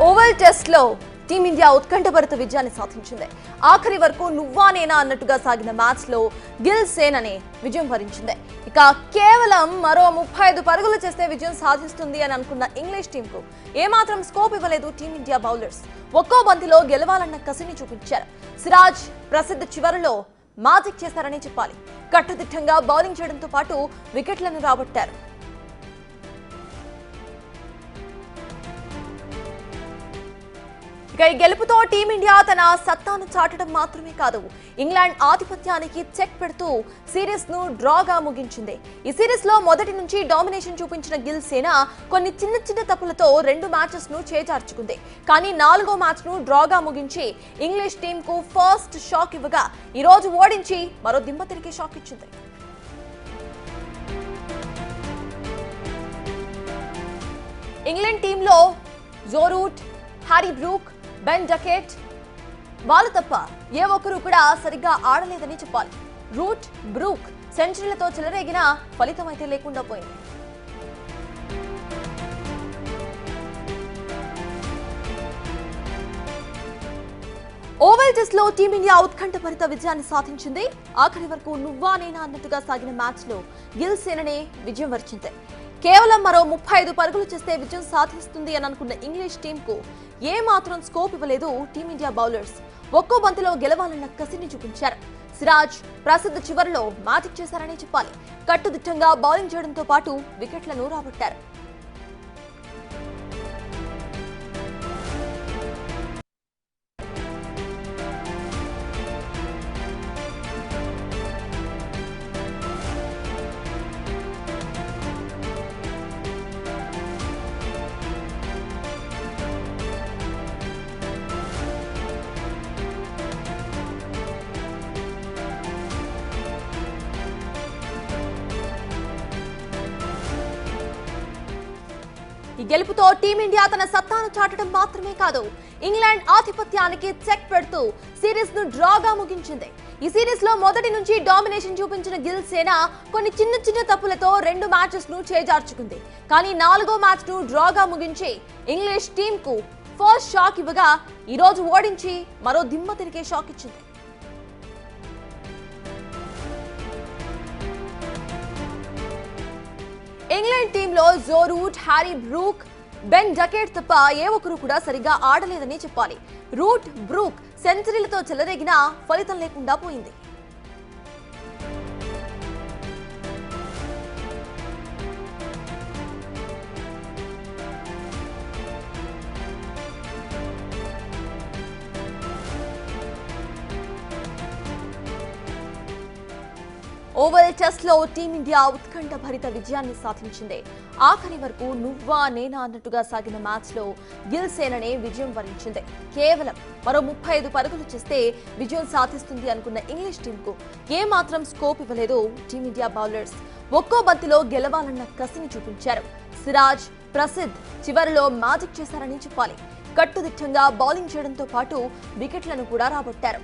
Oval test లో team India ఉత్కంఠభరిత విజయాన్ని సాధించింది. ఆఖరి వరకు నువ్వా నేనా అన్నట్టుగా సాగిన మ్యాచ్ లో గిల్ సేననే విజయం వరించింది. ఇక కేవలం మరో 35 పరుగులు చేస్తే విజయం సాధిస్తుంది అని అనుకున్న ఇంగ్లీష్ టీంకు ఏమాత్రం స్కోప్ ఇవ్వలేదు టీమిండియా బౌలర్స్. ఒక్కో బంతిలో గెలవాలన్న కసిని చూపించారు. సిరాజ్, ప్రసిద్ధ్ చివరిలో మ్యాజిక్ చేశారని చెప్పాలి. కట్టుదిట్టంగా బౌలింగ్ చేయడంతో పాటు వికెట్లను రాబట్టారు. ఇక ఈ గెలుపుతో టీమిండియా తన సత్తాను చాటడం మాత్రమే కాదు, ఇంగ్లాండ్ ఆధిపత్యానికి చెక్ పెడుతూ సిరీస్ ను డ్రాగా ముగించింది. ఈ సిరీస్ లో మొదటి నుంచి డామినేషన్ చూపించిన గిల్ సేన కొన్ని చిన్న తప్పులతో 2 మ్యాచెస్ ను చేజార్చుకుంది. కానీ 4వ మ్యాచ్ ను డ్రాగా ముగించి ఇంగ్లీష్ టీమ్ కు ఫస్ట్ షాక్ ఇవ్వగా ఈ రోజు ఓడించి మరో దిమ్మ తిరిగి షాక్ ఇచ్చింది. ఇంగ్లాండ్ టీంలో Joe Root, Harry Brook, Ben Duckett వాళ్ళు తప్ప ఏ ఒక్కరూ కూడా సరిగ్గా ఆడలేదని చెప్పాలి. రూట్, బ్రూక్ సెంచరీలతో చెలరేగిన ఫలితం అయితే లేకుండా పోయింది. ఓవల్ టెస్ట్ లో టీమిండియా ఉత్కంఠభరిత విజయాన్ని సాధించింది. ఆఖరి వరకు నువ్వా నేనా అన్నట్టుగా సాగిన మ్యాచ్ లో గిల్ సేననే విజయం వరించింది. కేవలం మరో 35 పరుగులు చేస్తే విజయం సాధిస్తుంది అని అనుకున్న ఇంగ్లీష్ టీంకు ఏ మాత్రం స్కోప్ ఇవ్వలేదు టీమిండియా బౌలర్స్. ఒక్కో బంతిలో గెలవాలన్న కసిని చూపించారు. సిరాజ్, ప్రసిద్ధ్ చివరిలో మ్యాజిక్ చేశారనే చెప్పాలి. కట్టుదిట్టంగా బౌలింగ్ చేయడంతో పాటు వికెట్లను రాబట్టారు. ఈ గెలుపుతో టీమిండియా తన సత్తాను చాటడం మాత్రమే కాదు, ఇంగ్లాండ్ ఆధిపత్యానికి చెక్ పెడుతూ సిరీస్ ను డ్రాగా ముగించింది. ఈ సిరీస్ లో మొదటి నుంచి డామినేషన్ చూపించిన గిల్ సేన కొన్ని చిన్న తప్పులతో 2 మ్యాచెస్ ను చేజార్చుకుంది. కానీ 4వ మ్యాచ్ ను డ్రాగా ముగించి ఇంగ్లీష్ టీమ్ కు ఫస్ట్ షాక్ ఇవ్వగా ఈ రోజు ఓడించి మరో దిమ్మ తిరిగే షాక్ ఇచ్చింది. ఇంగ్లాండ్ టీంలో Joe Root, Harry Brook, Ben Duckett తప్ప ఏ ఒక్కరూ కూడా సరిగ్గా ఆడలేదని చెప్పాలి. రూట్, బ్రూక్ సెంచరీలతో చెలరేగినా ఫలితం లేకుండా పోయింది. ఓవల్ టెస్ట్ లో టీమిండియా ఉత్కంఠభరిత విజయాన్ని సాధించింది. ఆఖరి వరకు నువ్వా నేనా అన్నట్టుగా సాగిన మ్యాచ్ లో గిల్ సేననే విజయం వరించింది. కేవలం మరో 35 పరుగులు చేస్తే విజయం సాధిస్తుంది అనుకున్న ఇంగ్లీష్ టీంకు ఏ మాత్రం స్కోప్ ఇవ్వలేదు టీమిండియా బౌలర్స్. ఒక్కో బంతిలో గెలవాలన్న కసిని చూపించారు. సిరాజ్, ప్రసిద్ధ్ చివరిలో మ్యాజిక్ చేశారని చెప్పాలి. కట్టుదిట్టంగా బౌలింగ్ చేయడంతో పాటు వికెట్లను కూడా రాబట్టారు.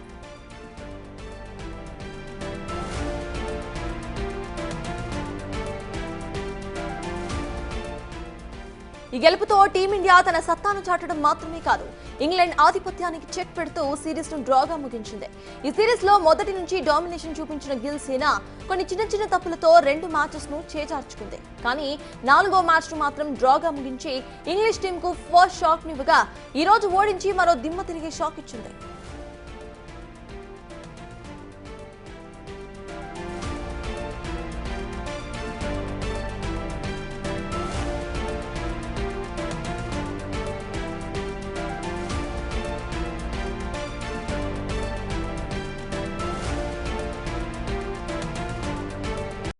ఈ గెలుపుతో టీమిండియా తన సత్తాను చాటడం మాత్రమే కాదు, ఇంగ్లాండ్ ఆధిపత్యానికి చెక్ పెడుతూ సిరీస్ ను డ్రాగా ముగించింది. ఈ సిరీస్ లో మొదటి నుంచి డామినేషన్ చూపించిన గిల్ సేన కొన్ని చిన్న తప్పులతో 2 మ్యాచెస్ ను చేజార్చుకుంది. కానీ 4వ మ్యాచ్ ను మాత్రం డ్రాగా ముగించి ఇంగ్లీష్ టీమ్ కు ఫస్ట్ షాక్ నివ్వగా ఈ రోజు ఓడించి మరో దిమ్మ తిరిగే షాక్ ఇచ్చింది.